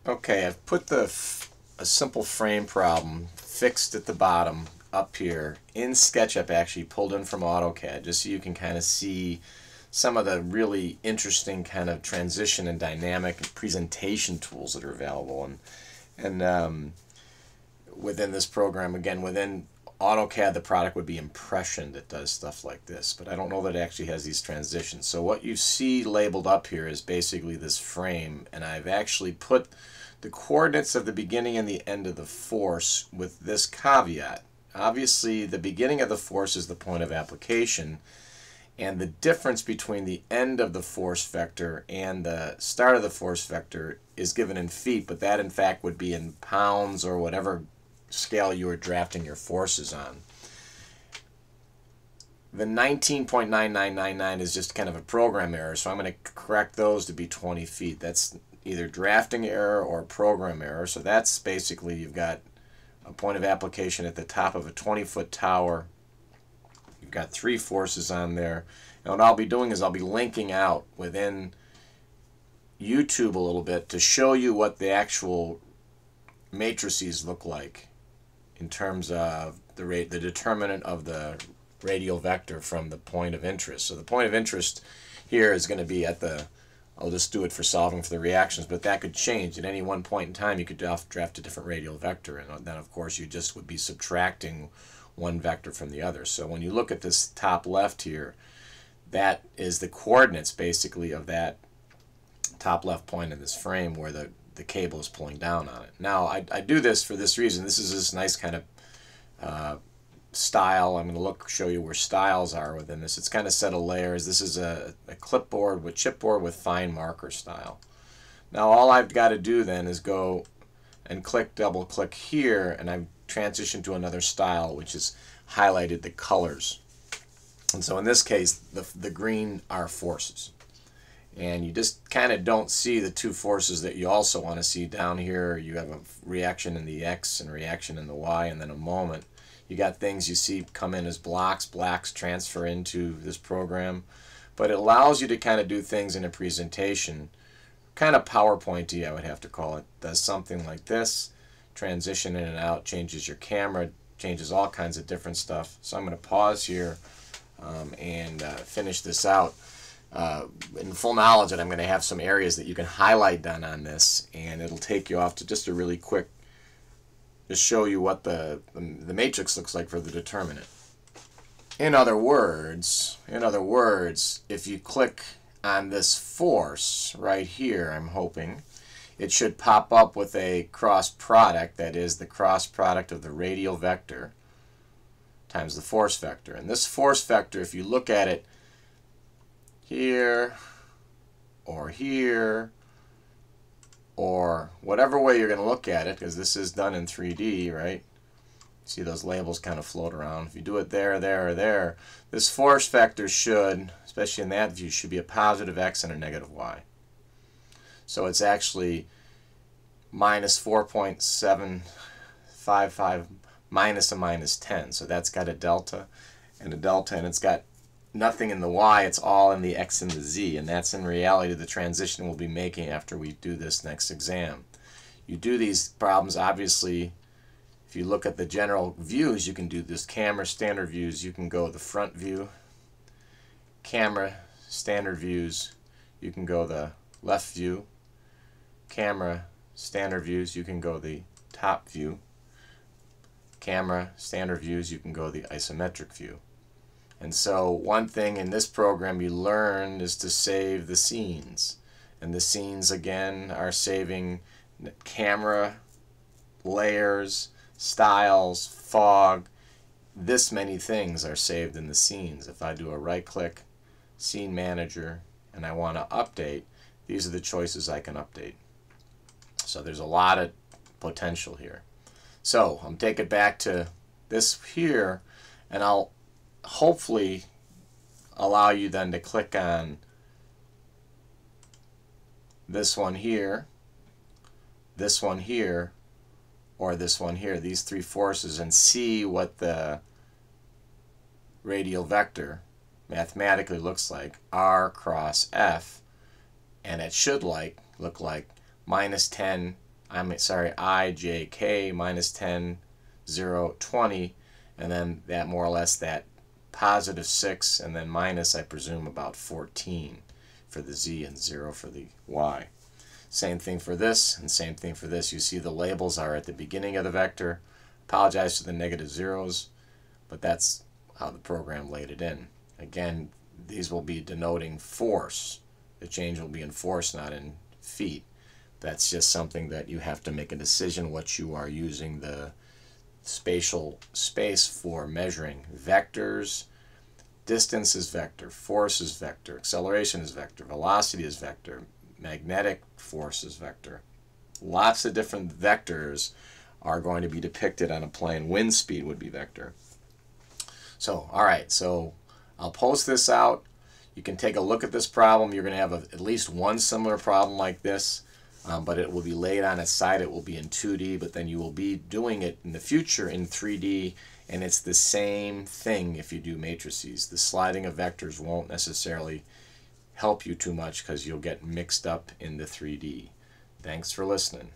Okay, I've put a simple frame problem fixed at the bottom up here in SketchUp, actually pulled in from AutoCAD, just so you can kind of see some of the really interesting kind of transition and dynamic presentation tools that are available. And within this program, again, within AutoCAD, the product would be Impression that does stuff like this, but I don't know that it actually has these transitions. So what you see labeled up here is basically this frame, and I've actually put the coordinates of the beginning and the end of the force with this caveat. Obviously, the beginning of the force is the point of application, and the difference between the end of the force vector and the start of the force vector is given in feet, but that in fact would be in pounds or whatever scale you are drafting your forces on. The 19.9999 is just kind of a program error, so I'm going to correct those to be 20 feet. That's either drafting error or program error. So that's basically, you've got a point of application at the top of a 20-foot tower. You've got 3 forces on there. And what I'll be doing is I'll be linking out within YouTube a little bit to show you what the actual matrices look like in terms of the determinant of the radial vector from the point of interest. So the point of interest here is going to be at the, I'll just do it for solving for the reactions, but that could change. At any one point in time, you could draft a different radial vector, and then of course you just would be subtracting one vector from the other. So when you look at this top left here, that is the coordinates basically of that top left point in this frame where the cable is pulling down on it. Now I do this for this reason. This is this nice kind of style. I'm going to show you where styles are within this. It's kind of set of layers. This is a clipboard with chipboard with fine marker style. Now all I've got to do then is go and double click here, and I've transitioned to another style which is highlighted the colors. And so in this case the green are forces. And you just kind of don't see the 2 forces that you also want to see down here. You have a reaction in the X and reaction in the Y, and then a moment. You got things you see come in as blocks. Blacks transfer into this program. But it allows you to kind of do things in a presentation, kind of PowerPoint-y, I would have to call it. Does something like this, transition in and out, changes your camera, changes all kinds of different stuff. So I'm going to pause here and finish this out. In full knowledge that I'm going to have some areas that you can highlight down on this, and it'll take you off to just a really quick, just show you what the matrix looks like for the determinant. In other words, if you click on this force right here, I'm hoping it should pop up with a cross product, that is the cross product of the radial vector times the force vector. And this force vector, if you look at it here or here or whatever way you're going to look at it, because this is done in 3D, right? See those labels kind of float around. If you do it there, there, or there, this force vector should, especially in that view, should be a positive x and a negative y. So it's actually minus 4.755 minus a minus 10. So that's got a delta, and it's got nothing in the y, it's all in the x and the z, and that's in reality the transition we'll be making after we do this next exam. You do these problems, obviously, if you look at the general views, you can do this camera standard views, you can go the front view, camera standard views, you can go the left view, camera standard views, you can go the top view, camera standard views, you can go the isometric view. And so one thing in this program you learn is to save the scenes. And the scenes, again, are saving camera, layers, styles, fog. This many things are saved in the scenes. If I do a right-click, Scene Manager, and I want to update, these are the choices I can update. So there's a lot of potential here. So I'm taking it back to this here, and I'll hopefully allow you then to click on this one here, this one here, or this one here, these 3 forces, and see what the radial vector mathematically looks like, r cross f, and it should look like minus 10 I, j, k, minus 10, 0, 20, and then that more or less that positive 6, and then minus, I presume, about 14 for the z and 0 for the y. Same thing for this, and same thing for this. You see the labels are at the beginning of the vector. Apologize for the negative zeros, but that's how the program laid it in. Again, these will be denoting force. The change will be in force, not in feet. That's just something that you have to make a decision what you are using the spatial space for measuring. Vectors, distance is vector, force is vector, acceleration is vector, velocity is vector, magnetic force is vector. Lots of different vectors are going to be depicted on a plane. Wind speed would be vector. So, all right, so I'll post this out. You can take a look at this problem. You're going to have at least one similar problem like this, but it will be laid on its side. It will be in 2D, but then you will be doing it in the future in 3D, and it's the same thing if you do matrices. The sliding of vectors won't necessarily help you too much because you'll get mixed up in the 3D. Thanks for listening.